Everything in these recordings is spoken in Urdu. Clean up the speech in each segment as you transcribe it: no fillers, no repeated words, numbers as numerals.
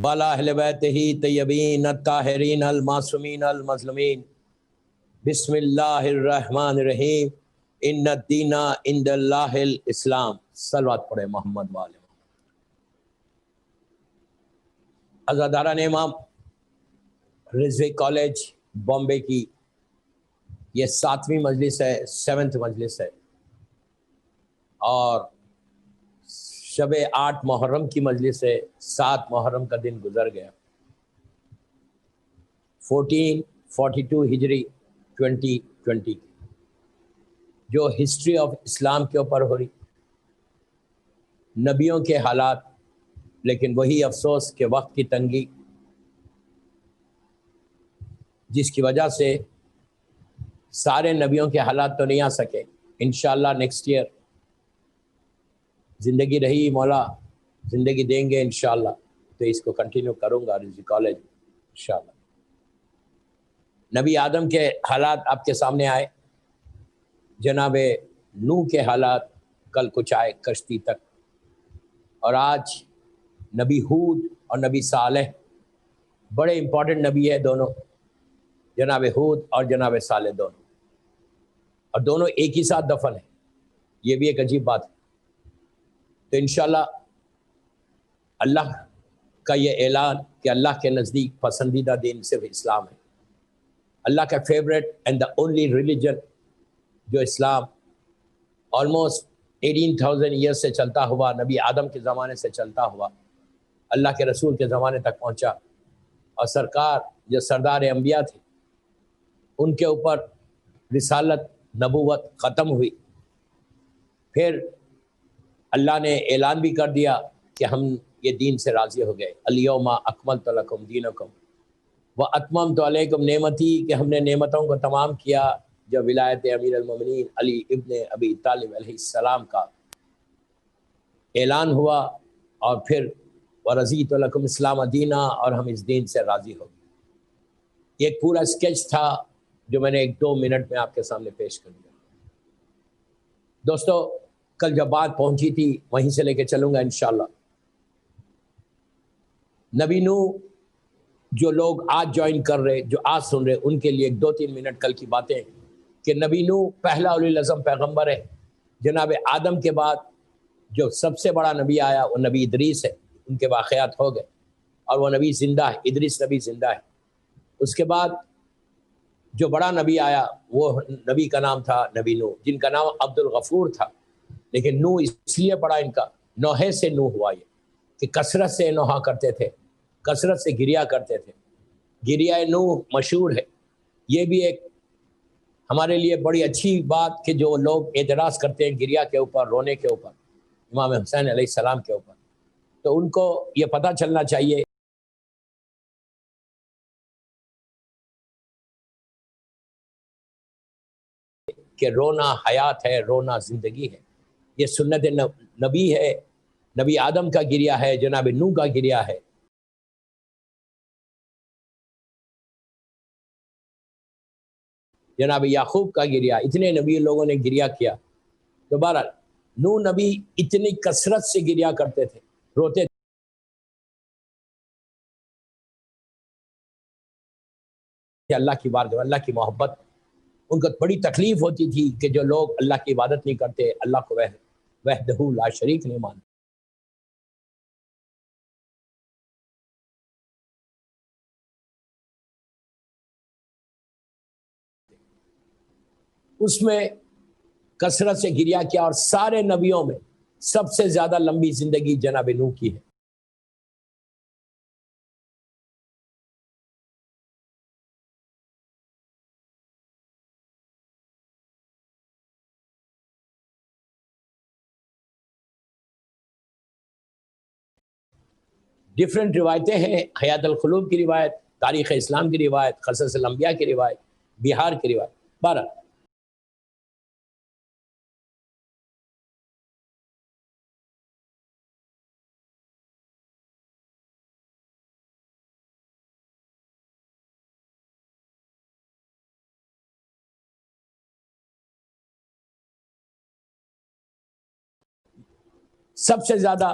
والا اہل بیتہ طیبین الطاہرین المعصومین المظلومین بسم اللہ الرحمن الرحیم ان الدین عند اللہ الاسلام۔ صلوات پڑھے محمد والے۔ عزاداران امام رضوی کالج بامبے کی یہ 7ویں مجلس ہے، 7th مجلس ہے، اور شب 8 محرم کی مجلس ہے۔ 7 محرم کا دن گزر گیا، 1442 ہجری 2020 جو ہسٹری آف اسلام کے اوپر ہو رہی، نبیوں کے حالات، لیکن وہی افسوس کہ وقت کی تنگی جس کی وجہ سے سارے نبیوں کے حالات تو نہیں آ سکے۔ انشاءاللہ نیکسٹ ایئر زندگی رہی، مولا زندگی دیں گے انشاءاللہ، تو اس کو کنٹینیو کروں گا رضوی کالج انشاءاللہ۔ نبی آدم کے حالات آپ کے سامنے آئے، جناب نوح کے حالات کل کچھ آئے کشتی تک، اور آج نبی ہود اور نبی صالح، بڑے امپورٹنٹ نبی ہے دونوں، جناب ہود اور جناب صالح دونوں، اور دونوں ایک ہی ساتھ دفن ہیں۔ یہ بھی ایک عجیب بات ہے۔ تو انشاءاللہ اللہ کا یہ اعلان کہ اللہ کے نزدیک پسندیدہ دین صرف اسلام ہے، اللہ کا favourite and the only religion جو اسلام آلموسٹ 18,000 ایئر سے چلتا ہوا، نبی آدم کے زمانے سے چلتا ہوا اللہ کے رسول کے زمانے تک پہنچا، اور سرکار جو سردار انبیاء تھے ان کے اوپر رسالت نبوت ختم ہوئی۔ پھر اللہ نے اعلان بھی کر دیا کہ ہم یہ دین سے راضی ہو گئے، الیوم اکملت لکم دینکم واتممت علیکم نعمتی، کہ ہم نے نعمتوں کو تمام کیا۔ جو ولایت امیر المومنین علی ابن ابی طالب علیہ السلام کا اعلان ہوا، اور پھر ورضیت لکم اسلام دینا، اور ہم اس دین سے راضی ہو گئے۔ یہ ایک پورا اسکیچ تھا جو میں نے 1-2 منٹ میں آپ کے سامنے پیش کر دیا۔ دوستو کل جب بات پہنچی تھی وہیں سے لے کے چلوں گا انشاءاللہ۔ نبی نوح جو لوگ آج جوائن کر رہے، جو آج سن رہے، ان کے لیے 2-3 منٹ کل کی باتیں ہیں کہ نبی نوح پہلا اولی العزم پیغمبر ہے۔ جناب آدم کے بعد جو سب سے بڑا نبی آیا وہ نبی ادریس ہے، ان کے واقعات ہو گئے، اور وہ نبی زندہ ہے، ادریس نبی زندہ ہے۔ اس کے بعد جو بڑا نبی آیا وہ نبی کا نام تھا نبی نوح، جن کا نام عبد الغفور تھا، لیکن نوح اس لیے پڑا ان کا، نوحے سے نوح ہوا یہ، کہ کثرت سے نوحہ کرتے تھے، کثرت سے گریا کرتے تھے۔ گریہ نوح مشہور ہے، یہ بھی ایک ہمارے لیے بڑی اچھی بات کہ جو لوگ اعتراض کرتے ہیں گریہ کے اوپر، رونے کے اوپر، امام حسین علیہ السلام کے اوپر، تو ان کو یہ پتہ چلنا چاہیے کہ رونا حیات ہے، رونا زندگی ہے، یہ سنت نبی ہے۔ نبی آدم کا گریہ ہے، جناب نوح کا گریہ ہے، جناب یعقوب کا گریہ، اتنے نبی لوگوں نے گریہ کیا۔ دوبارہ نوح نبی اتنی کثرت سے گریہ کرتے تھے، روتے تھے اللہ کی بارگاہ میں، اللہ کی محبت، ان کو بڑی تکلیف ہوتی تھی کہ جو لوگ اللہ کی عبادت نہیں کرتے، اللہ کو وحدہ لا شریک نہیں مانتے۔ اس میں کثرت سے گریہ کیا، اور سارے نبیوں میں سب سے زیادہ لمبی زندگی جناب نوح کی ہے۔ ڈفرینٹ روایتیں ہیں، حیات القلوب کی روایت، تاریخ اسلام کی روایت، قصص الانبیاء کی روایت، بہار کی روایت، 12۔ سب سے زیادہ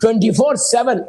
24/7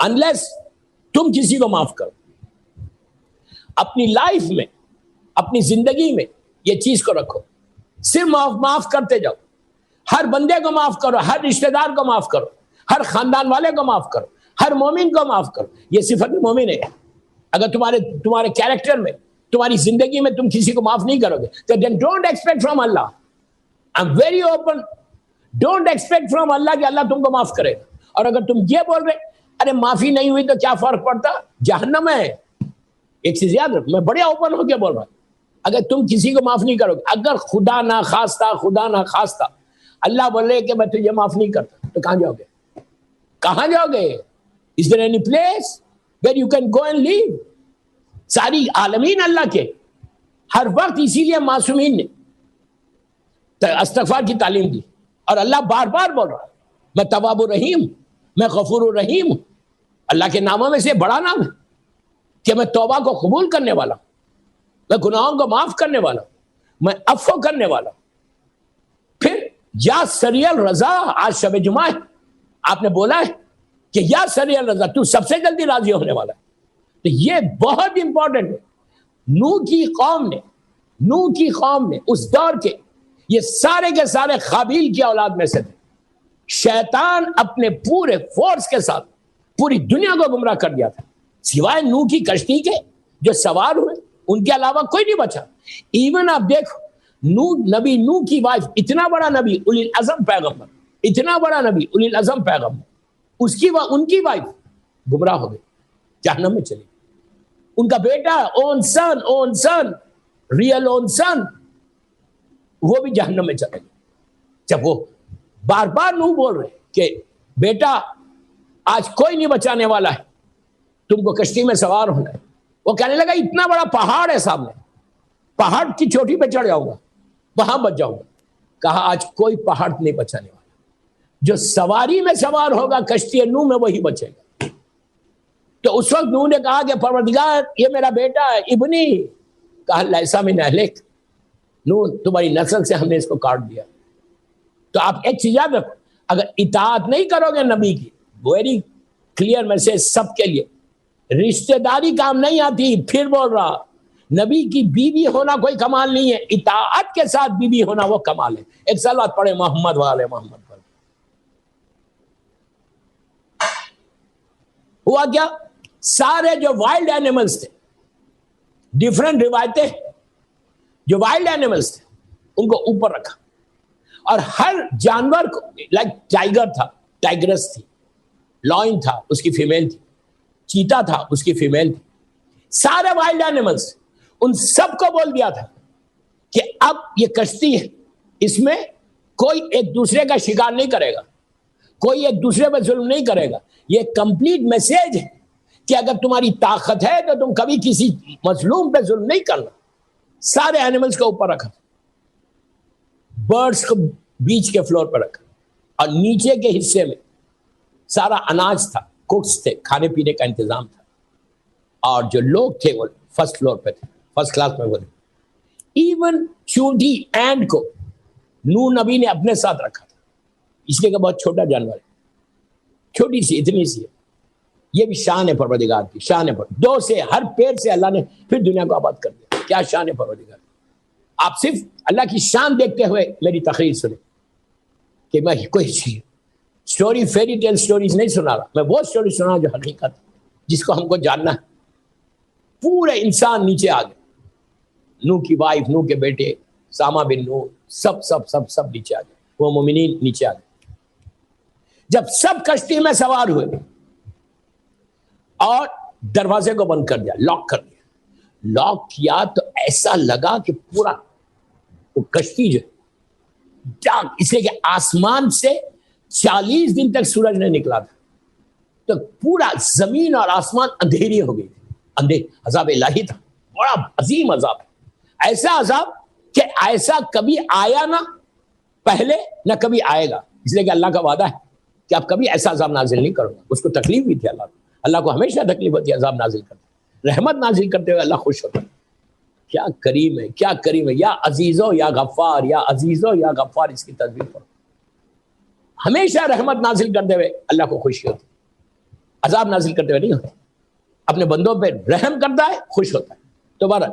unless تم کسی کو معاف کرو. اپنی لائف میں, اپنی زندگی میں یہ چیز کو رکھو, صرف معاف کرتے جاؤ. ہر بندے کو معاف کرو, ہر رشتہ دار کو معاف کرو, ہر خاندان والے کو معاف کرو, ہر مومن کو معاف کرو. یہ صفت مومن ہے. اگر تمہارے کیریکٹر میں, تمہاری زندگی میں تم کسی کو معاف نہیں کرو گے تو then don't expect from Allah. I'm very open. Don't expect from Allah کہ اللہ تم کو معاف کرے. اور اگر تم یہ بول رہے ارے معافی نہیں ہوئی تو کیا فرق پڑتا, جہنم ہے. ایک چیز یاد رکھ, میں بڑے اوپن ہو کے بول رہا ہوں. اگر تم کسی کو معاف نہیں کرو گے, اگر خدا نہ خواستہ اللہ بولے کہ میں تجھے معاف نہیں کرتا, تو کہاں جاؤ گے؟ کہاں جاؤ گے؟ Is there any place where you can go and live? ساری عالمین اللہ کے, ہر وقت اسی لیے معصومین نے استغفار کی تعلیم دی. اور اللہ بار بار بول رہا میں تواب الرحیم, میں غفور الرحیم ہوں. اللہ کے ناموں میں سے بڑا نام ہے کہ میں توبہ کو قبول کرنے والا ہوں, میں گناہوں کو معاف کرنے والا ہوں, میں عفو کرنے والا ہوں. پھر یا سریع الرضا, آج شب جمعہ ہے, آپ نے بولا ہے کہ یا سریع الرضا, تو سب سے جلدی راضی ہونے والا ہے. تو یہ بہت امپورٹنٹ ہے. نوح کی قوم نے اس دور کے یہ سارے کے سارے قابیل کی اولاد میں سے تھے. شیطان اپنے پورے فورس کے ساتھ پوری دنیا کو گمراہ کر دیا تھا, سوائے نوح کی کشتی کے جو سوار ہوئے ان کے علاوہ کوئی نہیں بچا. ایون آپ دیکھو نبی نوح کی وائف, اتنا بڑا نبی اولی العزم پیغمبر, اتنا بڑا نبی اولی العزم پیغمبر, ان کی وائف گمراہ ہو گئی, جہنم میں چلی. ان کا بیٹا اون سن ریئل اون سن, وہ بھی جہنم میں چلے گئے. جب وہ بار بار نوح بول رہے کہ بیٹا آج کوئی نہیں بچانے والا ہے, تم کو کشتی میں سوار ہونا ہے. وہ کہنے لگا اتنا بڑا پہاڑ ہے سامنے, پہاڑ کی چوٹی پہ چڑھ جاؤں گا, وہاں بچ جاؤں گا. کہا آج کوئی پہاڑ نہیں بچانے والا, جو سواری میں سوار ہوگا کشتی نوح میں وہی بچے گا. تو اس وقت نوح نے کہا کہ پروردگار یہ میرا بیٹا ہے, ابنی. کہا لیسا من اہلک, نوح تمہاری نسل سے ہم نے اس کو کاٹ دیا. تو آپ ایک چیز یاد رکھو, اگر اطاعت نہیں کرو گے نبی کی, ویری کلیئر میسج سب کے لیے, رشتہ داری کام نہیں آتی. پھر بول رہا, نبی کی بیوی ہونا کوئی کمال نہیں ہے, اطاعت کے ساتھ بیوی ہونا وہ کمال ہے. ایک صلوات پڑھے محمد والے محمد پر. ہوا کیا, سارے جو وائلڈ اینیملز تھے, ڈیفرنٹ روایتیں, جو وائلڈ اینیملز تھے ان کو اوپر رکھا, اور ہر جانور کو, لائک ٹائیگر تھا, ٹائیگرس تھی, لائن تھا اس کی فیمیل تھی, چیتا تھا اس کی فیمیل تھی, سارے وائلڈ اینیملز ان سب کو بول دیا تھا کہ اب یہ کشتی ہے, اس میں کوئی ایک دوسرے کا شکار نہیں کرے گا, کوئی ایک دوسرے پہ ظلم نہیں کرے گا. یہ کمپلیٹ میسج ہے کہ اگر تمہاری طاقت ہے تو تم کبھی کسی مظلوم پہ ظلم نہیں کرنا. سارے اینیملز کو اوپر رکھا, برڈز کو بیچ کے فلور پر رکھا, اور نیچے کے حصے میں سارا اناج تھا, کوکس تھے, کھانے پینے کا انتظام تھا, اور جو لوگ تھے وہ فرسٹ فلور پہ تھے, فرسٹ کلاس میں وہ تھے. ایون چونٹی اینڈ کو نوح نبی نے اپنے ساتھ رکھا تھا, اس لیے کہ بہت چھوٹا جانور ہے, چھوٹی سی, اتنی سی ہے. یہ بھی شان ہے پروردگار کی, شان ہے. دو سے, ہر پیڑ سے اللہ نے پھر دنیا کو آباد کر دیا. کیا شان ہے پروردگار. آپ صرف اللہ کی شان دیکھتے ہوئے میری تقریر سنیں, کہ میں کوئی اسٹوری فیری ٹیل اسٹوریز نہیں سنا رہا, میں وہ اسٹوری سنا جو حقیقت, جس کو ہم کو جاننا ہے. پورے انسان نیچے آ گئے, نوح کی وائف, نوح کے بیٹے سامہ بن نوح, سب سب سب سب نیچے آ گئے, وہ مومنین نیچے آ گئے. جب سب کشتی میں سوار ہوئے اور دروازے کو بند کر دیا, لاک کر دیا, لاک کیا تو ایسا لگا کہ پورا وہ کشتی جو اس لیے کہ آسمان سے 40 دن تک سورج نہیں نکلا تھا, تو پورا زمین اور آسمان اندھیری ہو گئی تھی. عذاب الہی تھا, بڑا عظیم عذاب, ایسا عذاب کہ ایسا کبھی آیا نہ پہلے نہ کبھی آئے گا. اس لیے کہ اللہ کا وعدہ ہے کہ آپ کبھی ایسا عذاب نازل نہیں کرو گا. اس کو تکلیف بھی تھی, اللہ کو ہمیشہ تکلیف ہوتی ہے عذاب نازل کرتے, رحمت نازل کرتے ہوئے اللہ خوش ہوتا ہے. کیا کریم ہے, کیا کریم ہے, یا عزیزو یا غفار, یا عزیزو یا غفار, اس کی تصویر کرو. ہمیشہ رحمت نازل کرتے ہوئے اللہ کو خوشی ہوتی. عذاب نازل کرتے ہوئے نہیں ہوتا، اپنے بندوں پہ رحم کرتا ہے، خوش ہوتا ہے. دوبارہ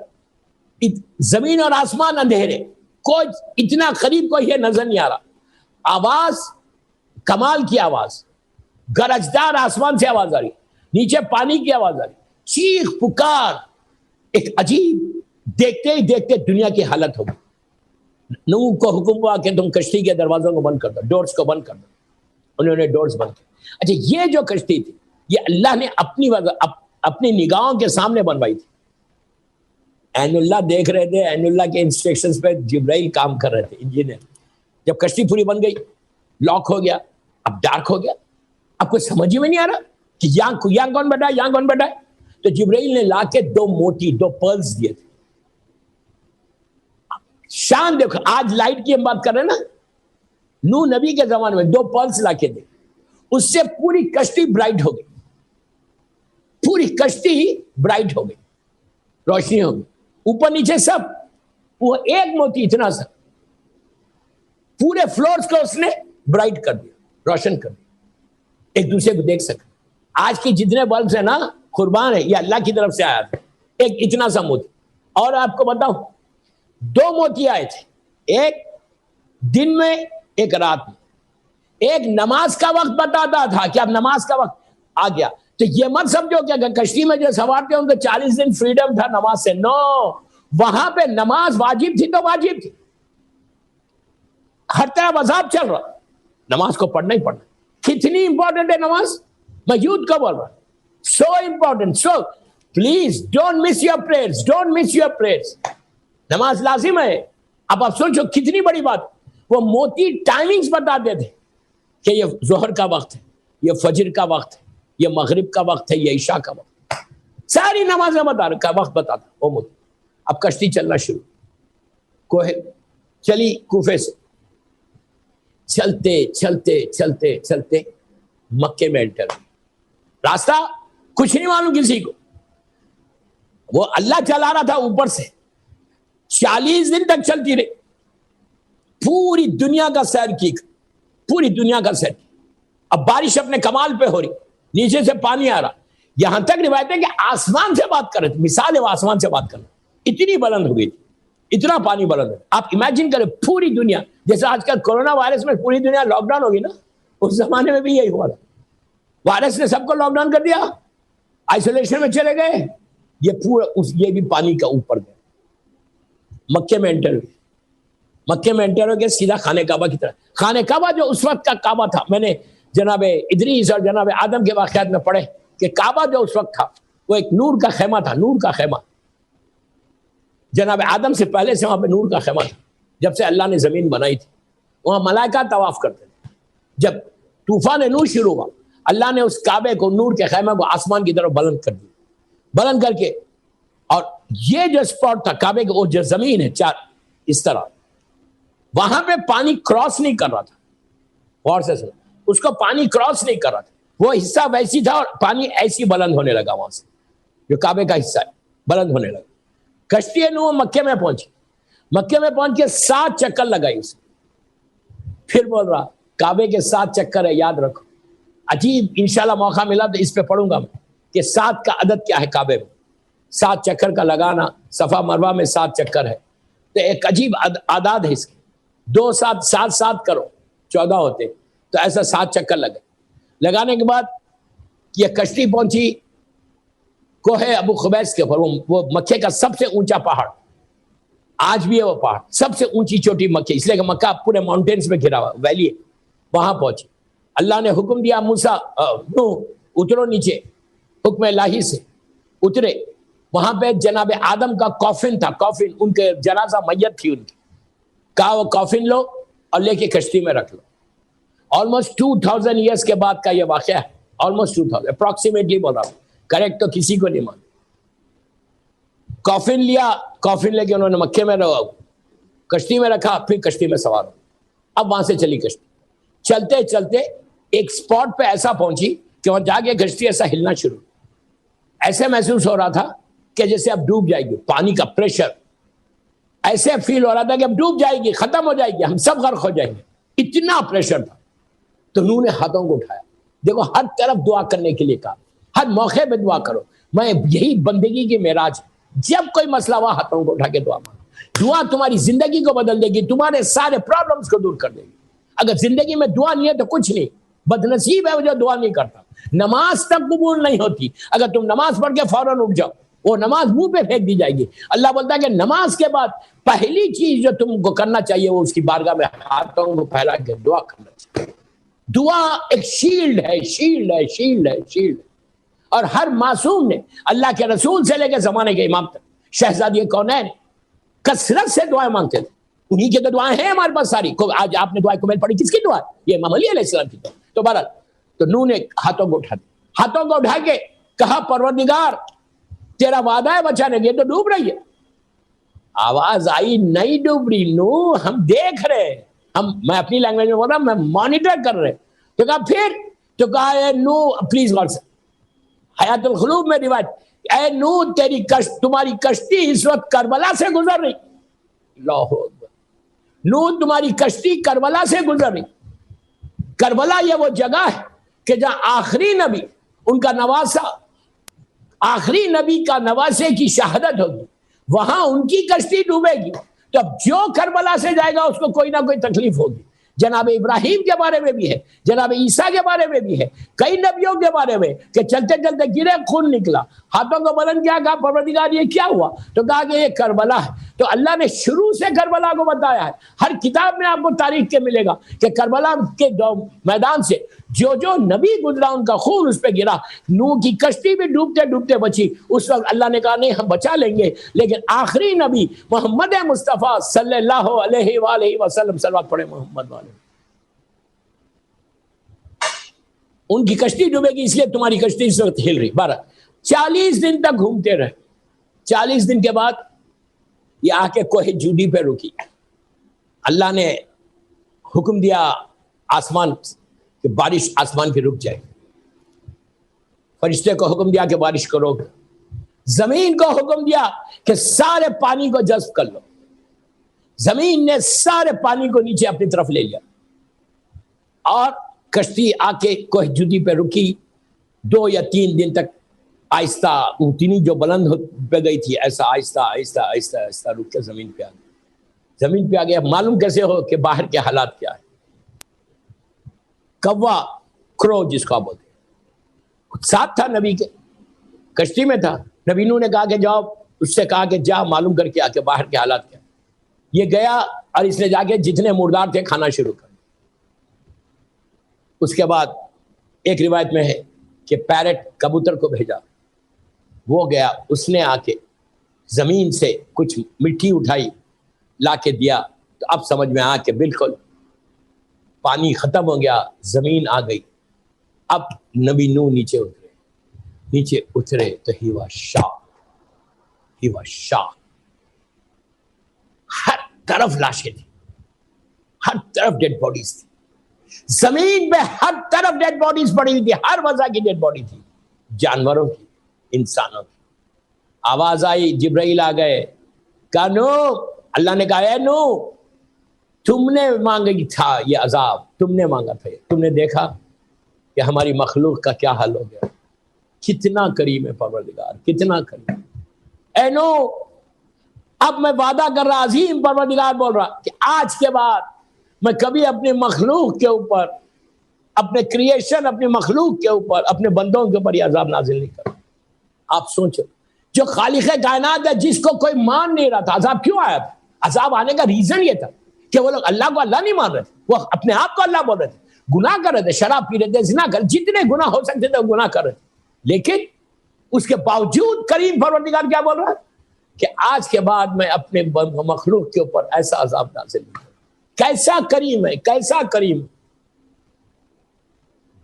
زمین اور آسمان اندھیرے، کوئی اتنا قریب کوئی یہ نظر نہیں آ رہا. آواز کمال کی آواز، گرجدار آسمان سے آواز آ رہی، نیچے پانی کی آواز آ رہی، چیخ پکار، ایک عجیب. دیکھتے ہی دیکھتے دنیا کی حالت ہوگی. نوح کو حکم ہوا کہ تم کشتی کے دروازوں کو بند کر دو، ڈورز کو بند کر دو. انہوں نے ڈورز بند کر. اچھا، یہ جو کشتی تھی یہ اللہ نے اپنی نگاہوں کے سامنے بنوائی تھی. عین اللہ دیکھ رہے تھے، عین اللہ کے انسٹرکشنز پہ جبرائیل کام کر رہے تھے، انجینئر. جب کشتی پوری بن گئی، لاک ہو گیا، اب ڈارک ہو گیا، اب کوئی سمجھ میں نہیں آ رہا کہ یہاں کون بیٹھا ہے، یہاں کون بیٹھا ہے. تو جبرائیل نے لا کے دو پرلز دیے تھے. شان دیکھو، آج لائٹ کی ہم بات کر رہے ہیں نا، نوح نبی کے زمانے میں 2 پرلز لا کے دے، اس سے پوری کشتی برائٹ ہو گئی، پوری کشتی برائٹ ہو گئی، روشنی ہو گئی، اوپر نیچے سب. وہ ایک موتی اتنا سا پورے فلورز کو اس نے برائٹ کر دیا، روشن کر دیا، ایک دوسرے کو دیکھ سکے. آج کی جتنے بلبس ہیں نا، قربان ہے، یہ اللہ کی طرف سے آیا تھا، ایک اتنا سا موتی. اور آپ کو بتاؤں 2 موتی آئے تھے، ایک دن میں ایک رات میں. ایک نماز کا وقت بتاتا تھا کہ اب نماز کا وقت آ گیا. تو یہ مت سمجھو کہ اگر کشتی میں جو سوار تھے ان کو 40 دن فریڈم تھا نماز سے. نو، وہاں پہ نماز واجب تھی تو واجب تھی. ہر طرح عذاب چل رہا، نماز کو پڑھنا ہی پڑھنا. کتنی امپورٹنٹ ہے نماز، میں یوتھ کو بول رہا ہوں. So important. So please don't miss your prayers, don't miss your prayers. نماز لازم ہے. اب آپ سوچو کتنی بڑی بات. وہ موتی ٹائمنگز بتاتے تھے کہ یہ ظہر کا وقت ہے، یہ فجر کا وقت ہے، یہ مغرب کا وقت ہے، یہ عشاء کا وقت ہے. ساری نمازیں بتا رہا، وقت بتاتا وہ موتی. اب کشتی چلنا شروع، کوہ چلی کوفے سے، چلتے چلتے چلتے چلتے مکے میں انٹر. راستہ کچھ نہیں معلوم کسی کو، وہ اللہ چلا رہا تھا اوپر سے. 40 دن تک چلتی رہی، پوری دنیا کا سیر کی، پوری دنیا کا سیر. اب بارش اپنے کمال پہ ہو رہی، نیچے سے پانی آ رہا، یہاں تک روایت ہے کہ آسمان سے بات کر رہے تھے. مثال ہے وہ آسمان سے بات کرنا، اتنی بلند ہو گئی تھی، اتنا پانی بلند ہے. آپ امیجن کریں پوری دنیا، جیسے آج کل کورونا وائرس میں پوری دنیا لاک ڈاؤن ہوگی نا، اس زمانے میں بھی یہی ہوا تھا. وائرس نے سب کو لاک ڈاؤن کر دیا، آئسولیشن میں چلے گئے. یہ بھی پانی کا اوپر گئے. مکے میں انٹر ہوئے، مکے میں انٹر ہو گئے سیدھا خانہ کعبہ کی طرف. خانہ کعبہ جو اس وقت کا کعبہ تھا، میں نے جناب ادریس اور جناب آدم کے واقعات میں پڑھے کہ کعبہ جو اس وقت تھا وہ ایک نور کا خیمہ تھا، نور کا خیمہ. جناب آدم سے پہلے سے وہاں پہ نور کا خیمہ تھا. جب سے اللہ نے زمین بنائی تھی وہاں ملائکہ طواف کرتے تھے. جب طوفان نور شروع ہوا، اللہ نے اس کعبے کو، نور کے خیمہ کو آسمان کی طرف بلند کر دیا. بلند کر کے، اور یہ جو اسپاٹ تھا کعبے کے، وہ جو زمین ہے چار اس طرح، وہاں پہ پانی کراس نہیں کر رہا تھا. غور سے سنو، اس کو پانی کراس نہیں کر رہا تھا. وہ حصہ ویسی تھا اور پانی ایسی بلند ہونے لگا وہاں سے، جو کعبے کا حصہ ہے بلند ہونے لگا. کشتی نوح مکے میں پہنچی، مکے میں پہنچ کے 7 چکر لگائی اسے. پھر بول رہا کعبے کے 7 چکر ہے، یاد رکھو. عجیب، انشاءاللہ موقع ملا تو اس پہ پڑھوں گا میں کہ 7 کا عدد کیا ہے کعبے میں. 7 چکر کا لگانا، صفا مروہ میں 7 چکر ہے. تو ایک عجیب اعداد ہے اس کے. 2 7 7 7 کرو 14 ہوتے. تو ایسا 7 چکر لگے. لگانے کے بعد یہ کشتی پہنچی کوہ ابو قبیس کے اوپر. وہ مکے کا سب سے اونچا پہاڑ، آج بھی ہے وہ پہاڑ، سب سے اونچی چوٹی مکے، اس لیے کہ مکہ پورے ماؤنٹینز میں گھرا ہوا ویلی ہے. وہاں پہنچی. اللہ نے حکم دیا موسیٰ اترو نیچے، حکم الہی سے اترے. وہاں پہ جناب آدم کا کافن تھا، کافن، ان کے جنازہ میت تھی ان کی. کہا وہ کافن لو اور لے کے کشتی میں رکھ لو. آلموسٹ 2000 ایئرس کے بعد کا یہ واقعہ ہے. آلموسٹ 2000 اپروکسیمیٹلی بول رہا ہوں، کریکٹ تو کسی کو نہیں مان. کافن لیا، کافن لے کے انہوں نے مکے میں کشتی میں رکھا، پھر کشتی میں سوار ہو. اب وہاں سے چلی کشتی. چلتے چلتے ایک سپاٹ پہ ایسا پہنچی کہ وہاں جا کے کشتی ایسا ہلنا شروع. ایسے محسوس ہو رہا تھا کہ جیسے اب ڈوب جائے گی. پانی کا پریشر ایسے فیل ہو رہا تھا کہ اب ڈوب جائے گی، ختم ہو جائے گی، ہم سب غرق ہو جائیں گے. اتنا پریشر تھا. تو نوح نے ہاتھوں کو اٹھایا. دیکھو ہر طرف دعا کرنے کے لیے کہا. ہر موقع پہ دعا کرو. میں یہی بندگی کی معراج, جب کوئی مسئلہ ہوا ہاتھوں کو اٹھا کے دعا مانگو. دعا تمہاری زندگی کو بدل دے گی, تمہارے سارے پرابلمز کو دور کر دے گی. اگر زندگی میں دعا نہیں ہے تو کچھ نہیں. بدنصیب ہے وہ جو دعا نہیں کرتا. نماز تک قبول نہیں ہوتی. اگر تم نماز پڑھ کے فوراً اٹھ جاؤ, وہ نماز منہ پہ پھینک دی جائے گی. اللہ بولتا ہے کہ نماز کے بعد پہلی چیز جو تم کو کرنا چاہیے وہ اس کی بارگاہ میں ہاتھوں کو پھیلا کے دعا کرنا چاہیے. دعا ایک شیلڈ ہے, شیلڈ ہے, شیلڈ ہے, شیلڈ ہے. اور ہر معصوم نے اللہ کے رسول سے لے کے زمانے کے امام تک, شہزادی کونین کثرت سے دعائیں مانگتے تھے. انہی کی تو دعائیں ہیں ہمارے پاس ساری. آج آپ نے دعائیں کومیل پڑھی, کس کی دعا؟ یہ امام علی علیہ السلام کی دعا. تو بہرحال تو نوح نے ہاتھوں کو اٹھا دیا, ہاتھوں کو اٹھا کے کہا پروردگار تیرا وعدہ ہے بچانے کے, تو ڈوب رہی ہے. آواز آئی نہیں ڈوب رہی نوح, ہم دیکھ رہے ہیں, میں اپنی لینگویج میں بول رہا ہوں, میں مانیٹر کر رہے. تو کہا پھر, تو کہا اے نوح, پلیز غور سے, حیات القلوب میں روایت, اے نوح تمہاری کشتی اس وقت کربلا سے گزر رہی. اللہ اکبر. نوح تمہاری کشتی کربلا سے گزر رہی. کربلا یہ وہ جگہ ہے کہ جہاں آخری نبی ان کا نواسا, آخری نبی کا نواسے کی شہادت ہوگی, وہاں ان کی کشتی ڈوبے گی. تو اب جو کربلا سے جائے گا اس کو کوئی نہ کوئی تکلیف ہوگی. جناب ابراہیم کے بارے میں بھی ہے, جناب عیسیٰ کے بارے میں بھی ہے, کئی نبیوں کے بارے میں کہ چلتے چلتے گرے, خون نکلا, ہاتھوں کو بلند کیا, کہا پروردگار یہ کیا ہوا؟ تو کہا کہ یہ کربلا ہے. تو اللہ نے شروع سے کربلا کو بتایا ہے. ہر کتاب میں آپ کو تاریخ کے ملے گا کہ کربلا کے میدان سے جو جو نبی گزرا ان کا خون اس پہ گرا. نوح کی کشتی بھی ڈوبتے ڈوبتے بچی. اس وقت اللہ نے کہا نہیں ہم بچا لیں گے, لیکن آخری نبی محمد مصطفیٰ صلی اللہ علیہ وآلہ وسلم, صلوات پڑھے محمد والے, ان کی کشتی ڈوبے گی, اس لیے تمہاری کشتی اس وقت ہل رہی. 40 دن تک گھومتے رہے. 40 دن کے بعد یہ آ کے کوہ جودی پہ رکی. اللہ نے حکم دیا آسمان کہ بارش آسمان کی رک جائے. فرشتے کو حکم دیا کہ بارش کرو. زمین کو حکم دیا کہ سارے پانی کو جذب کر لو. زمین نے سارے پانی کو نیچے اپنی طرف لے لیا اور کشتی آ کے کوہ جودی پہ رکی. 2 یا 3 دن تک آہستہ اونٹنی جو بلند پہ گئی تھی ایسا آہستہ آہستہ آہستہ آہستہ رک کے زمین پہ آ گئی. زمین پہ آ گیا. معلوم کیسے ہو کہ باہر کے حالات کیا ہے؟ کوا, کرو جس کو بولتے ہیں, ساتھ تھا نبی کے, کشتی میں تھا. نبی نوح نے کہا کہ جاؤ, اس سے کہا کہ جا معلوم کر کے آ کے باہر کے حالات کیا. یہ گیا اور اس نے جا کے جتنے مردار تھے کھانا شروع کر. اس کے بعد ایک روایت میں ہے کہ پیرٹ کبوتر کو بھیجا, وہ گیا, اس نے آ کے زمین سے کچھ مٹی اٹھائی لا کے دیا. تو اب سمجھ میں آ کے بالکل پانی ختم ہو گیا, زمین آ گئی. اب نبی نوح نیچے اترے تو ہی واز شاک. ہر طرف لاشیں تھی, ہر طرف ڈیڈ باڈیز تھی. زمین پہ ہر طرف ڈیڈ باڈیز پڑی ہوئی تھی, ہر وجہ کی ڈیڈ باڈی تھی, جانوروں کی, انسانوں کی. آواز آئی, جبرائیل آ گئے, کہا نوح, اللہ نے کہا اے نوح تم نے مانگی تھا یہ عذاب, تم نے مانگا تھا, تم نے دیکھا کہ ہماری مخلوق کا کیا حال ہو گیا. کتنا کریم ہے پروردگار, کتنا کریم. اے نوح اب میں وعدہ کر رہا, عظیم پروردگار بول رہا کہ آج کے بعد میں کبھی اپنی مخلوق کے اوپر, اپنے کریشن, اپنی مخلوق کے اوپر, اپنے بندوں کے اوپر یہ عذاب نازل نہیں کروں. آپ سوچو, جو خالق کائنات ہے جس کو کوئی مان نہیں رہا تھا, عذاب کیوں آیا تھا؟ عذاب آنے کا ریزن یہ تھا کہ وہ لوگ اللہ کو اللہ نہیں مان رہے تھے, وہ اپنے آپ کو اللہ بول رہے تھے, گناہ کر رہے تھے, شراب پی رہے تھے, زنا کر, جتنے گناہ ہو سکتے تھے وہ گناہ کر رہے تھے. لیکن اس کے باوجود کریم پروردگار کیا بول رہا ہے کہ آج کے بعد میں اپنے مخلوق کے اوپر ایسا عذاب نازل نہیں کروں. کیسا کریم ہے, کیسا کریم.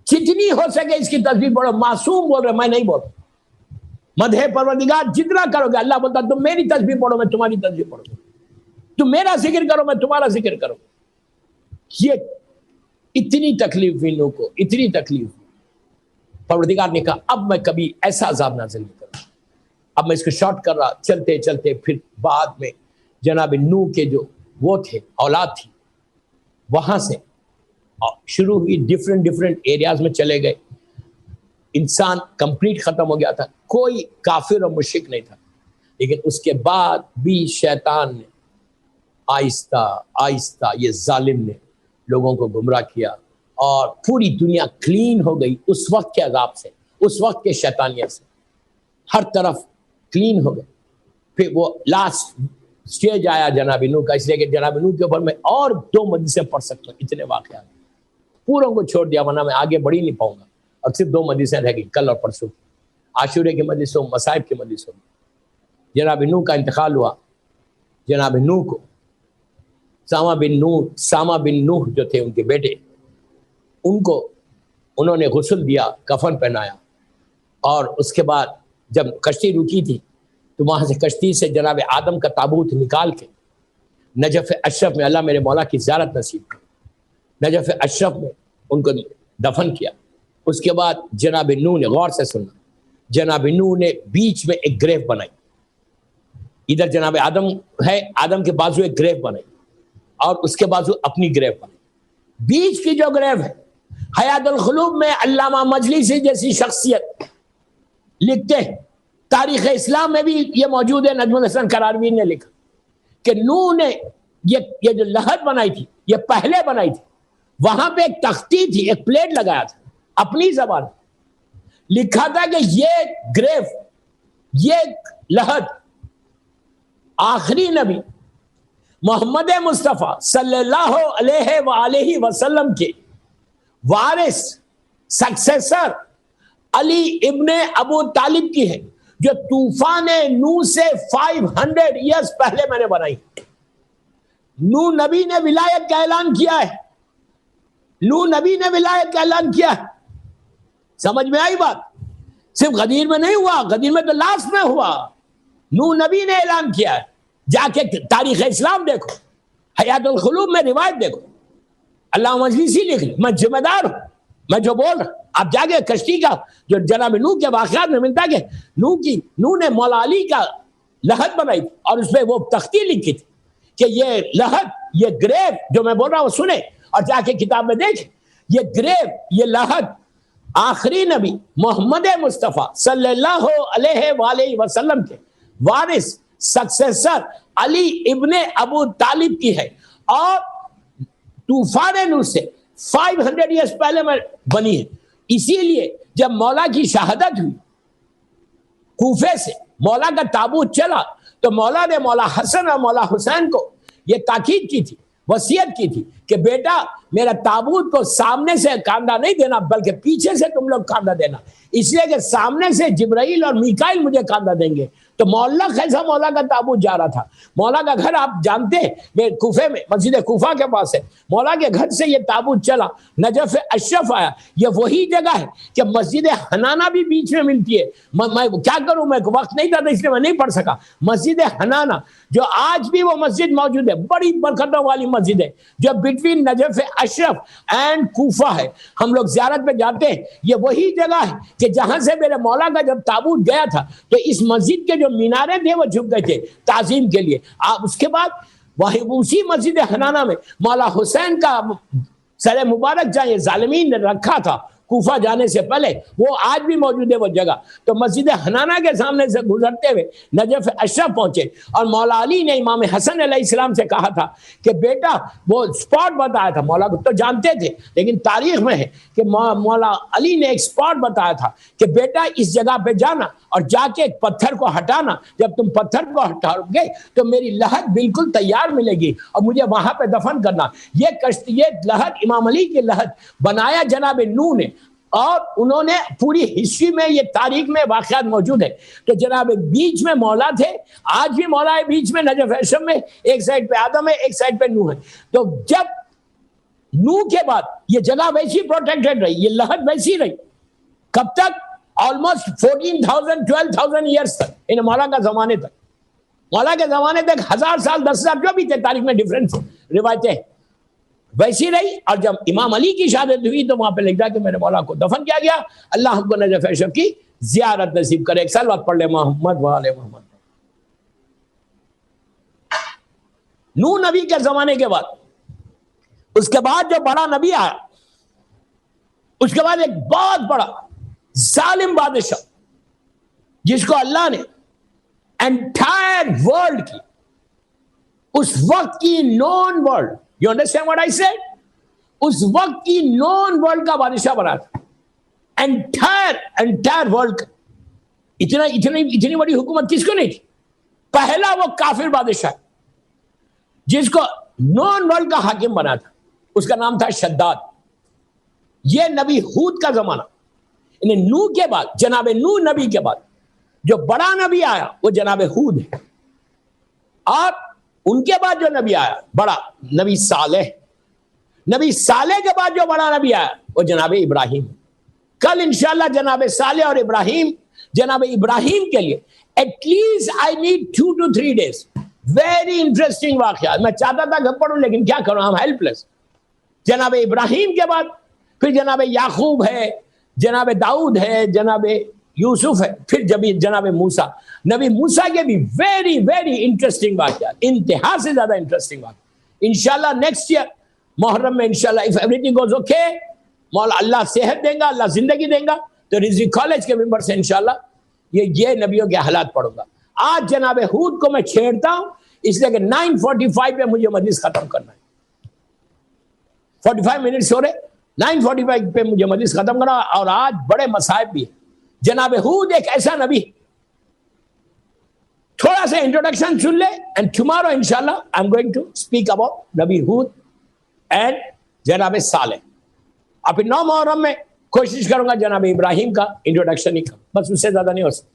جتنی ہو سکے اس کی تسبیح پڑھو. معصوم بول رہے, میں نہیں بول رہا. مدح پروردگار جتنا کرو گے, اللہ بولتا تم میری تسبیح پڑھو میں تمہاری تسبیح پڑھوں گا, تم میرا ذکر کرو میں تمہارا ذکر کروں. یہ اتنی تکلیف ہوئی نوح کو, اتنی تکلیف. پروردگار نے کہا اب میں کبھی ایسا عذاب نازل نہیں کروں. اب میں اس کو شارٹ کر رہا. چلتے چلتے پھر بعد میں جناب نوح کے جو وہ تھے, اولاد تھی, وہاں سے شروع ہوئی, ڈفرینٹ ایریاز میں چلے گئے. انسان کمپلیٹ ختم ہو گیا تھا، کوئی کافر اور مشرک نہیں تھا، لیکن اس کے بعد بھی شیطان نے آہستہ آہستہ، یہ ظالم نے لوگوں کو گمراہ کیا اور پوری دنیا کلین ہو گئی اس وقت کے عذاب سے، اس وقت کے شیطانیت سے، ہر طرف کلین ہو گئے۔ پھر وہ لاسٹ سٹیج آیا جناب نوح کا، اس لیے کہ جناب نوح کے اوپر میں اور 2 مجلسیں پڑھ سکتا ہوں، اتنے واقعات پوروں کو چھوڑ دیا، ورنہ میں آگے بڑھ ہی نہیں پاؤں گا، اور صرف 2 مجلسیں رہ گئی، کل اور پرسوں، عاشورے کی مجلس ہو، مصائب کی مجلس ہو۔ جناب نوح کا انتقال ہوا، جناب نوح کو سامہ بن نوح جو تھے ان کے بیٹے، ان کو انہوں نے غسل دیا، کفن پہنایا، اور اس کے بعد جب کشتی رکی تھی تو وہاں سے کشتی سے جناب آدم کا تابوت نکال کے نجف اشرف میں، اللہ میرے مولا کی زیارت نصیب کی، نجف اشرف میں ان کو دفن کیا۔ اس کے بعد جناب نوح نے، غور سے سننا، جناب نوح نے بیچ میں ایک گریو بنائی، ادھر جناب آدم ہے، آدم کے بازو ایک گریو بنائی، اور اس کے بازو اپنی گریو بنائی۔ بیچ کی جو گریو ہے، حیات القلوب میں علامہ مجلسی جیسی شخصیت لکھتے ہیں، تاریخ اسلام میں بھی یہ موجود ہے، نجم الحسن قراروی نے لکھا کہ نوح نے یہ جو لحد بنائی تھی، یہ پہلے بنائی تھی، وہاں پہ ایک تختی تھی، ایک پلیٹ لگایا تھا، اپنی زبان لکھا تھا کہ یہ گریو، یہ لحد آخری نبی محمد مصطفیٰ صلی اللہ علیہ وآلہ وسلم کے وارث سکسیسر علی ابن ابو طالب کی ہے، جو طوفان نوح سے 500 ایئرز پہلے میں نے بنائی۔ نوح نبی نے ولایت کا اعلان کیا ہے، نوح نبی نے ولایت کا اعلان کیا ہے، سمجھ میں آئی بات؟ صرف غدیر میں نہیں ہوا، غدیر میں تو لاسٹ میں ہوا، نوح نبی نے اعلان کیا ہے۔ جا کے تاریخ اسلام دیکھو، حیات القلوب میں روایت دیکھو، اللہ مجلسی لکھ لے، میں ذمہ دار ہوں، میں جو بول رہا ہوں۔ آپ جا کے کشتی کا جو جناب نوح کے واقعات میں ملتا ہے کہ نوح نے مولا علی کا لحد بنائی تھی، اور اس پہ وہ تختی لکھی تھی کہ یہ لحد، یہ گریو جو میں بول رہا ہوں سنیں، اور جا کے کتاب میں دیکھیں، یہ گریو، یہ لحد آخری نبی محمد مصطفیٰ صلی اللہ علیہ وآلہ وسلم کے وارث سکسیسر علی ابن ابو طالب کی ہے، اور طوفان نوح سے 500 ایئرز پہلے میں بنی ہے۔ اسی لیے جب مولا کی شہادت ہوئی، کوفے سے مولا کا تابوت چلا، تو مولا نے مولا حسن اور مولا حسین کو یہ تاکید کی تھی، وصیت کی تھی کہ بیٹا میرا تابوت کو سامنے سے کاندھا نہیں دینا، بلکہ پیچھے سے تم لوگ کاندھا دینا، اس لیے کہ سامنے سے جبرائیل اور میکائیل مجھے کاندھا دیں گے۔ تو مولا کیسا مولا کا تابوت جا رہا تھا، مولا کا گھر آپ جانتے ہیں کوفے میں، مسجد کوفہ کے پاس ہے، مولا کے گھر سے یہ تابوت چلا، نجف اشرف آیا، یہ وہی جگہ ہے کہ مسجد حنانہ بھی بیچ میں ملتی ہے۔ میں کیا کروں، میں وقت نہیں تھا اس لیے میں نہیں پڑھ سکا۔ مسجد حنانہ جو آج بھی وہ مسجد موجود ہے، بڑی برکتوں والی مسجد ہے، جو between Najaf Ashraf and Kufa ہے، ہم لوگ زیارت پہ جاتے ہیں۔ یہ وہی جگہ ہے کہ جہاں سے میرے مولا کا جب تابوت گیا تھا تو اس مسجد کے جو مینارے تھے وہ جھک گئے تھے تعظیم کے لیے۔ اس کے بعد وہی اسی مسجد حنانہ میں مولا حسین کا سر مبارک جہاں یہ ظالمین نے رکھا تھا کوفہ جانے سے پہلے، وہ آج بھی موجود ہے وہ جگہ۔ تو مسجد حنانہ کے سامنے سے گزرتے ہوئے نجف اشرف پہنچے، اور مولا علی نے امام حسن علیہ السلام سے کہا تھا کہ بیٹا، وہ اسپاٹ بتایا تھا، مولا کو تو جانتے تھے لیکن تاریخ میں ہے کہ مولا علی نے ایک اسپاٹ بتایا تھا کہ بیٹا اس جگہ پہ جانا اور جا کے ایک پتھر کو ہٹانا، جب تم پتھر کو ہٹاؤ گے تو میری لحد بالکل تیار ملے گی اور مجھے وہاں پہ دفن کرنا۔ یہ لحد امام علی کی لحد بنایا جناب نوح نے، اور انہوں نے پوری ہسٹری میں، یہ تاریخ میں واقعات موجود ہے۔ تو جناب بیچ میں مولا تھے، آج بھی مولا ہے بیچ میں نجف اشرف میں، ایک سائڈ پہ آدم ہے، ایک سائڈ پہ نوح ہے۔ تو جب نوح کے بعد یہ جگہ ویسی پروٹیکٹڈ رہی، یہ لحد ویسی رہی، کب تک؟ آلموسٹ 14,000 12,000 ایئرس تک، ان مولا کا زمانے تک، مولا کے زمانے تک 1000 سال 10,000 جو بھی تھے، تاریخ میں ڈیفرنس روایتیں ویسی رہی۔ اور جب امام علی کی شہادت ہوئی تو وہاں پہ لکھا کہ میرے مولا کو دفن کیا گیا۔ اللہ ہم کو نجف اشرف کی زیارت نصیب کرے۔ ایک صلوات پڑھ لے محمد وآل محمد۔ نوح نبی کے زمانے کے بعد، اس کے بعد جو بڑا نبی آیا، اس کے بعد ایک بہت بڑا ظالم بادشاہ جس کو اللہ نے انٹائر ورلڈ کی, اس وقت کی known world, you understand what I said, اس وقت کی نون ورلڈ کا بادشاہ بنا تھا, انٹائر ورلڈ کا. اتنی بڑی حکومت کس کو نہیں تھی؟ پہلا وہ کافر بادشاہ جس کو نون ورلڈ کا حاکم بنا تھا, اس کا نام تھا شداد. یہ نبی ہود کا زمانہ, یعنی نوح کے بعد, جناب نوح نبی کے بعد جو بڑا نبی آیا وہ جناب ہود ہے, اور ان کے بعد جو نبی آیا بڑا نبی صالح, نبی صالح کے بعد جو بڑا نبی آیا وہ جناب ابراہیم. کل انشاءاللہ جناب صالح اور ابراہیم, جناب ابراہیم کے لیے at least I need 2 to 3 days. Very interesting واقعہ. میں چاہتا تھا کہ پڑھوں لیکن کیا کروں, ہم ہیلپ لیس. جناب ابراہیم کے بعد پھر جناب یعقوب ہے, جناب داؤد ہے, جناب یوسف ہے, پھر جناب موسیٰ. نبی موسیٰ کے بھی ویری ویری انٹرسٹنگ واقعہ, انتہا سے زیادہ انٹرسٹنگ واقعہ. انشاءاللہ نیکسٹ ایئر محرم میں انشاءاللہ if everything goes okay, مولا اللہ صحت دیں گا, اللہ زندگی دیں گا, تو رضوی کالج کے ممبر سے انشاءاللہ یہ نبیوں کے حالات پڑھوں گا. آج جناب ہود کو میں چھیڑتا ہوں اس لیے کہ 9:45 پہ مجھے مجلس ختم کرنا ہے. 45 منٹس ہو رہے, 9:45 پہ مجھے مجلس ختم کرنا, اور آج بڑے مصائب بھی ہیں. جناب ہود ایک ایسا نبی, تھوڑا سا انٹروڈکشن سن لے, اینڈ ٹمارو انشاءاللہ I am going to speak about نبی ہود اینڈ جناب صالح. اور پھر 9 محرم میں کوشش کروں گا جناب ابراہیم کا انٹروڈکشن ہی کروں, بس اس سے زیادہ نہیں ہو سکتا.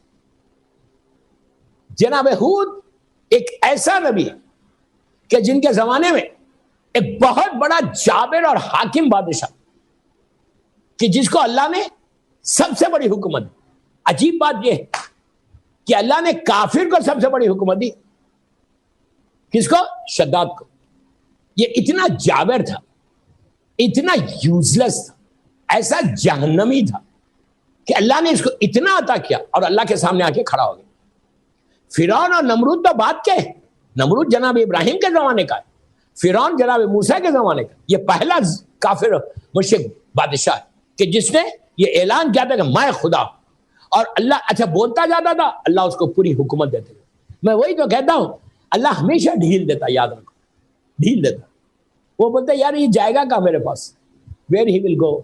جناب ہود ایک ایسا نبی ہے کہ جن کے زمانے میں ایک بہت بڑا جابر اور حاکم بادشاہ کہ جس کو اللہ نے سب سے بڑی حکومت دی. عجیب بات یہ ہے کہ اللہ نے کافر کو سب سے بڑی حکومت دی. کس کو؟ شداد کو. یہ اتنا جابر تھا, اتنا یوزلیس تھا, ایسا جہنمی تھا کہ اللہ نے اس کو اتنا عطا کیا اور اللہ کے سامنے آ کے کھڑا ہو گیا. فرعون اور نمرود تو بات کے ہے, نمرود جناب ابراہیم کے زمانے کا ہے, فرعون جناب موسیٰ کے زمانے کا. یہ پہلا کافر مشرک بادشاہ ہے کہ جس نے یہ اعلان کیا تھا کہ میں خدا ہوں, اور اللہ اچھا بولتا جاتا تھا, اللہ اس کو پوری حکومت دیتے تھے. میں وہی تو کہتا ہوں, اللہ ہمیشہ ڈھیل دیتا, یاد رکھو ڈھیل دیتا. وہ بولتا یار یہ جائے گا کہاں میرے پاس, ویئر ہی ول گو,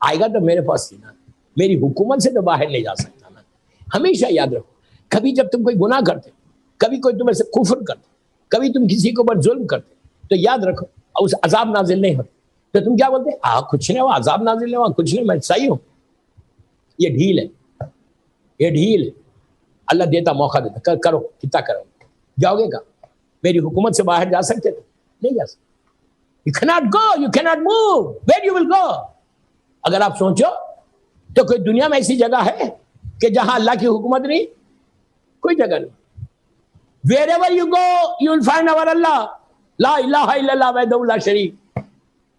آئے گا تو میرے پاس ہی نا, میری حکومت سے تو باہر نہیں جا سکتا نا. ہمیشہ یاد رکھو, کبھی جب تم کوئی گناہ کرتے, کبھی کوئی تمہیں سے کفر کرتے, کبھی تم کسی کے اوپر ظلم کرتے, تو یاد رکھو اس عذاب نازل نہیں ہوتے, تو تم کیا بولتے, کچھ نہیں ہوا, عذاب نازل نہیں ہوا, کچھ نہیں, میں صحیح ہوں. یہ ڈھیل ہے, یہ ڈھیل ہے. اللہ دیتا, موقع دیتا, کرو کتنا کرو. جاؤ گے کہاں؟ میری حکومت سے باہر جا سکتے تھے, نہیں جا سکتے. You cannot go, you cannot move. Where you will go? اگر آپ سوچو تو کوئی دنیا میں ایسی جگہ ہے کہ جہاں اللہ کی حکومت نہیں؟ کوئی جگہ نہیں. Wherever you go, you will find our Allah. لا الہ الا اللہ وحدہ لا شریک.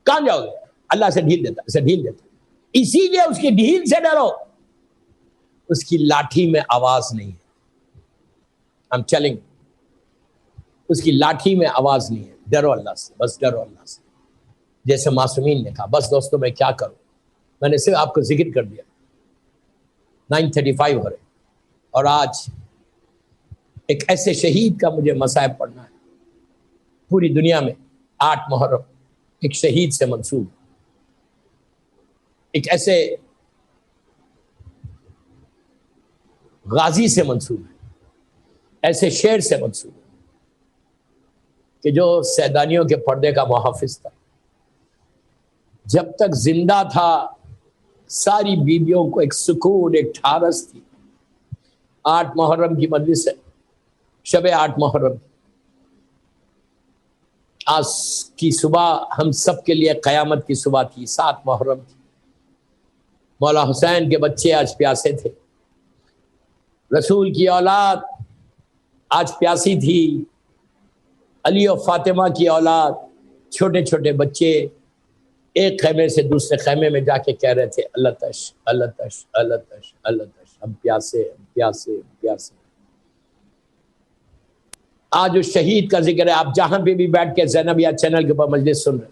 کہاں جاؤ گے؟ اللہ سے ڈھیل دیتا, اسے ڈھیل دیتا. اسی لیے اس کی ڈھیل سے ڈرو, اس کی لاٹھی میں آواز نہیں ہے. I'm telling you, اس کی لاٹھی میں آواز نہیں ہے. ڈرو اللہ سے, بس ڈرو اللہ سے. جیسے معصومین نے کہا, بس دوستوں میں کیا کروں, میں نے صرف آپ کو ذکر کر دیا. 9:35 ہو رہے, اور آج ایک ایسے شہید کا مجھے مصائب پڑھنا ہے. پوری دنیا میں 8 محرم ایک شہید سے منسوب, ایک ایسے غازی سے منسوب ہے, ایسے شیر سے منسوب ہے کہ جو سیدانیوں کے پردے کا محافظ تھا. جب تک زندہ تھا ساری بیویوں کو ایک سکون, ایک ٹھارس تھی. 8 محرم کی مجلس ہے, شب 8 محرم. آج کی صبح ہم سب کے لیے قیامت کی صبح تھی. 7 محرم تھی. مولا حسین کے بچے آج پیاسے تھے, رسول کی اولاد آج پیاسی تھی, علی و فاطمہ کی اولاد, چھوٹے چھوٹے بچے ایک خیمے سے دوسرے خیمے میں جا کے کہہ رہے تھے اللہ تش اللہ تش اللہ تش اللہ تش, ہم پیاسے ہم پیاسے ہم پیاسے. آج اس شہید کا ذکر ہے. آپ جہاں پہ بھی بیٹھ کے زینبیہ چینل کے اوپر مجلس سن رہے,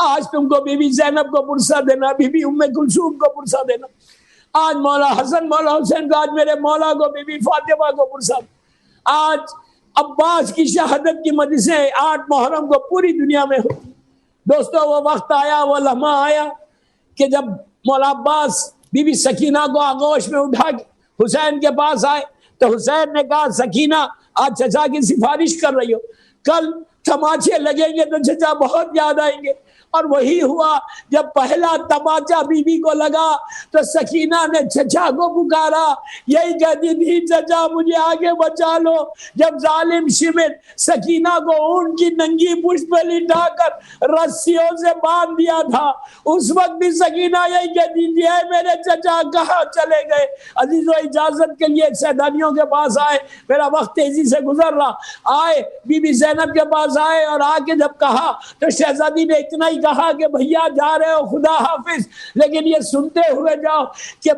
آج تم کو بی بی زینب کو پرسا دینا، بی بی ام کلثوم کو پرسا دینا، آج مولا حسن مولا حسین کو، آج میرے مولا کو بی بی فاطمہ کو پرسا دینا، آج عباس کی شہادت کی مجلسیں 8 محرم کو پوری دنیا میں ہوتی۔ دوستو وہ وقت آیا، وہ لمحہ آیا کہ جب مولا عباس بی بی سکینہ کو آغوش میں اٹھا کے حسین کے پاس آئے تو حسین نے کہا سکینہ آج چچا کی سفارش کر رہی ہو، کل تماچے لگیں گے تو چچا بہت یاد آئیں گے۔ اور وہی ہوا، جب پہلا تماچا بی بی کو لگا تو سکینہ نے چچا کو پکارا، یہی کہتی تھی چچا مجھے آگے بچا لو۔ جب ظالم شمر سکینہ کو اونٹ کی ننگی پشت پہ لٹا کر رسیوں سے باندھ دیا تھا، اس وقت بھی سکینہ یہی کہتی تھی اے میرے چچا کہاں چلے گئے۔ عزیزو اجازت کے لیے سیدانیوں کے پاس آئے، میرا وقت تیزی سے گزر رہا، آئے بی بی زینب کے پاس آئے اور آ کے جب کہا تو شہزادی نے اتنا ہی کہا کہ بھیا جا رہے ہو خدا حافظ، لیکن یہ سنتے ہوئے جاؤ کہ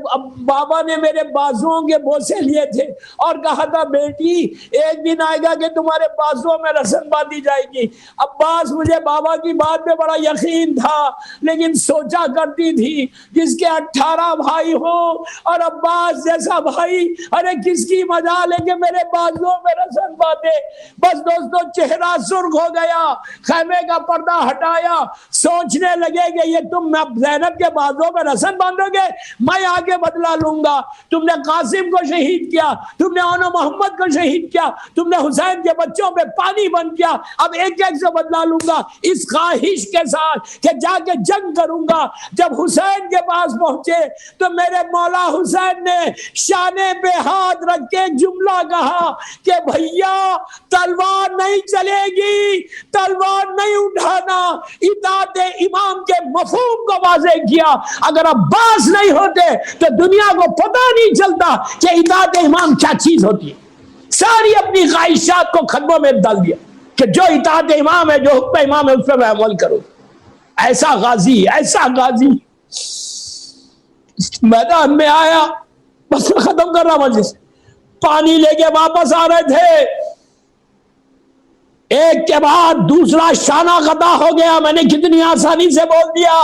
بابا نے میرے بازوؤں کے بوسے لیے تھے اور کہا تھا بیٹی ایک دن آئے گا کہ تمہارے بازوؤں میں رسن باندھی جائے گی۔ عباس مجھے بابا کی بات میں بڑا یقین تھا، لیکن سوچا کرتی تھی جس کے 18 بھائی ہو اور عباس جیسا بھائی، ارے کس کی مجال ہے کہ میرے بازوؤں میں رسن باندھے۔ بس دوستو چہرہ سرخ ہو گیا، خیمے کا پردہ ہٹایا، سوچنے لگے کہ یہ تم زینب کے بازوں میں رسن باندھو گے، میں آگے بدلا لوں گا۔ تم نے قاسم کو شہید کیا، تم نے اونو محمد کو شہید کیا، تم نے حسین کے بچوں پہ پانی بند کیا، اب ایک ایک سے بدلا لوں گا، اس خواہش کے ساتھ کہ جا کے جنگ کروں گا۔ جب حسین کے پاس پہنچے تو میرے مولا حسین نے شانے پہ ہاتھ رکھ کے ایک جملہ کہا کہ بھیا تلوار نہیں چلے گی، تلوار نہیں اٹھانا۔ اطاعت امام کے مفہوم کو واضح کیا۔ اگر عباس نہیں ہوتے تو دنیا کو پتہ نہیں چلتا کہ اطاعت امام کیا چیز ہوتی ہے۔ ساری اپنی خواہشات کو خدموں میں ڈال دیا کہ جو اطاعت امام ہے، جو حکم امام ہے، اس پہ میں عمل کروں۔ ایسا غازی، ایسا غازی میدان میں آیا، بس میں ختم کر رہا مجلس، پانی لے کے واپس آ رہے تھے، ایک کے بعد دوسرا شانہ قطع ہو گیا۔ میں نے کتنی آسانی سے بول دیا،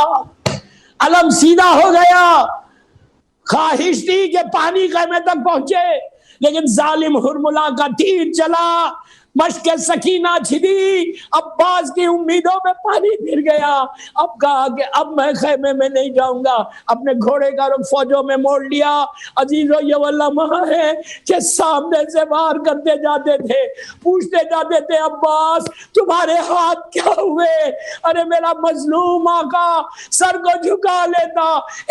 علم سیدھا ہو گیا۔ خواہش تھی کہ پانی خیمے تک پہنچے، لیکن ظالم ہرملا کا تیر چلا، مشق سکینہ چھدی، عباس کی امیدوں میں پانی پھر گیا۔ اب کہا کہ اب میں خیمے میں نہیں جاؤں گا، اپنے گھوڑے کا رخ فوجوں میں موڑ لیا۔ عزیزو یہ وہ لمحہ ہے کہ سامنے سے وار کرتے جاتے تھے، پوچھتے جاتے تھے عباس تمہارے ہاتھ کیا ہوئے؟ ارے میرا مظلوم آقا سر کو جھکا لیتا۔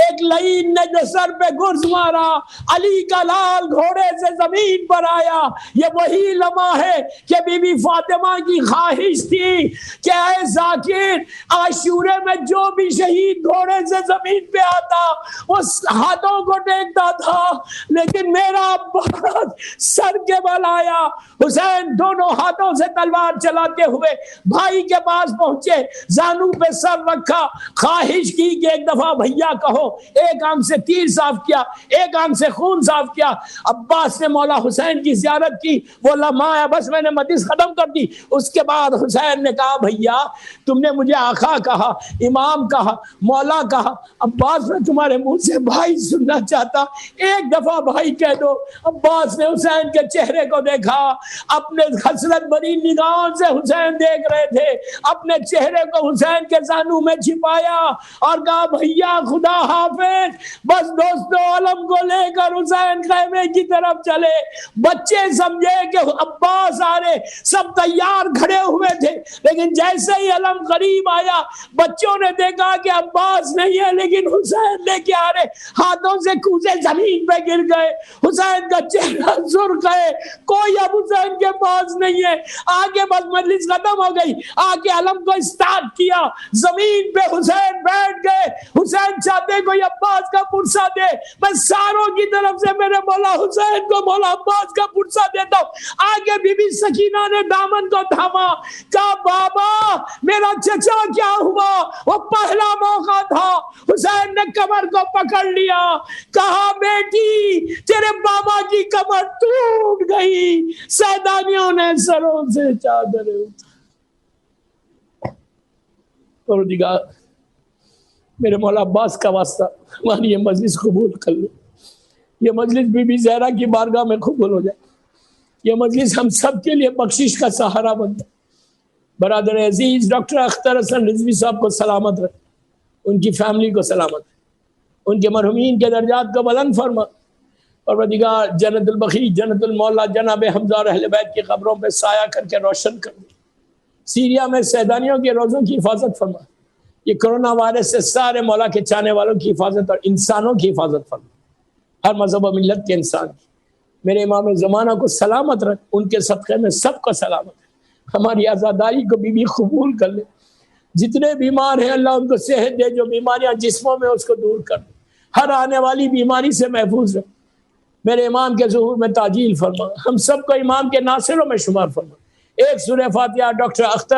ایک لعین نے جو سر پہ گرز مارا، علی کا لال گھوڑے سے زمین پر آیا۔ یہ وہی لمحہ ہے کہ بی بی فاطمہ کی خواہش تھی کہ اے ذاکر عاشورے میں جو بھی شہید گھوڑے سے زمین پہ آتا وہ ہاتھوں کو ٹیکتا تھا، لیکن میرا عباس سر کے بل آیا۔ حسین دونوں ہاتھوں سے تلوار چلاتے ہوئے بھائی کے پاس پہنچے، زانو پہ سر رکھا، خواہش کی کہ ایک دفعہ بھیا کہو۔ ایک آنکھ سے تیر صاف کیا، ایک آنکھ سے خون صاف کیا۔ عباس نے مولا حسین کی زیارت کی، وہ لمحہ ہے، بس میں نے مجلس ختم کر دی۔ اس کے بعد حسین نے کہا بھیا تم نے مجھے آقا کہا، امام کہا، مولا کہا، عباس میں تمہارے منہ سے بھائی سننا چاہتا، ایک دفعہ بھائی کہہ دو۔ عباس نے حسین کے چہرے کو دیکھا، اپنے حسرت بری نگاہوں سے حسین دیکھ رہے تھے، اپنے چہرے کو حسین کے زانو میں چھپایا اور کہا بھیا خدا حافظ۔ بس دوستو علم کو لے کر حسین خیمے کی طرف چلے۔ بچے سمجھے کہ عباس آ رہے، سب تیار کھڑے ہوئے تھے، لیکن جیسے ہی علم قریب آیا بچوں نے دیکھا کہ عباس نہیں ہے لیکن حسین لے کے آ رہے، ہاتھوں سے کوزے زمین پہ گر گئے۔ حسین کا چہرہ سرخ ہے، کوئی اب حسین کے پاس نہیں ہے۔ آگے بس مجلس ختم ہو گئی، آگے علم کو اسٹارٹ کیا، زمین پہ حسین بیٹھ گئے۔ حسین چاہتے کوئی عباس کا پرسہ دے، میں ساروں کی طرف سے میرے مولا حسین کو مولا عباس کا پرسہ دیتا ہوں۔ آگے بی بی سکینہ نے دامن کو تھاما، کہا بابا میرا چچا کیا ہوا؟ وہ پہلا موقع تھا۔ حسین نے کمر کو پکڑ لیا، کہا بیٹی تیرے بابا کی کمر ٹوٹ گئی۔ سیدانیوں نے سروں سے چادریں اٹھا، میرے مولا عباس کا واسطہ ہماری یہ مجلس قبول کر لے، یہ مجلس بی بی زہرا کی بارگاہ میں قبول ہو جائے، یہ مجلس ہم سب کے لیے بخشش کا سہارا بن جائے۔ برادر عزیز ڈاکٹر اختر حسن رضوی صاحب کو سلامت رکھ، ان کی فیملی کو سلامت رکھ، ان کے مرحومین کے درجات کو بلند فرما، پروردگار جنت البقیع جنت المولا جناب حمزہ اور اہل بیت کی قبروں پہ سایہ کر کے روشن کر دے۔ سیریا میں سیدانیوں کے روزوں کی حفاظت فرما، یہ کرونا وائرس سے سارے مولا کے چاہنے والوں کی حفاظت اور انسانوں کی حفاظت فرما، ہر مذہب و ملت کے انسان کی۔ میرے امام زمانہ کو سلامت رکھ، ان کے صدقے میں سب کو سلامت رکھ، ہماری عزاداری کو بھی قبول کر لے، جتنے بیمار ہیں اللہ ان کو صحت دے، جو بیماریاں جسموں میں اس کو دور کر دے، ہر آنے والی بیماری سے محفوظ رکھ، میرے امام کے ظہور میں تعجیل فرما، ہم سب کو امام کے ناصروں میں شمار فرما۔ ایک سورہ فاتحہ ڈاکٹر اختر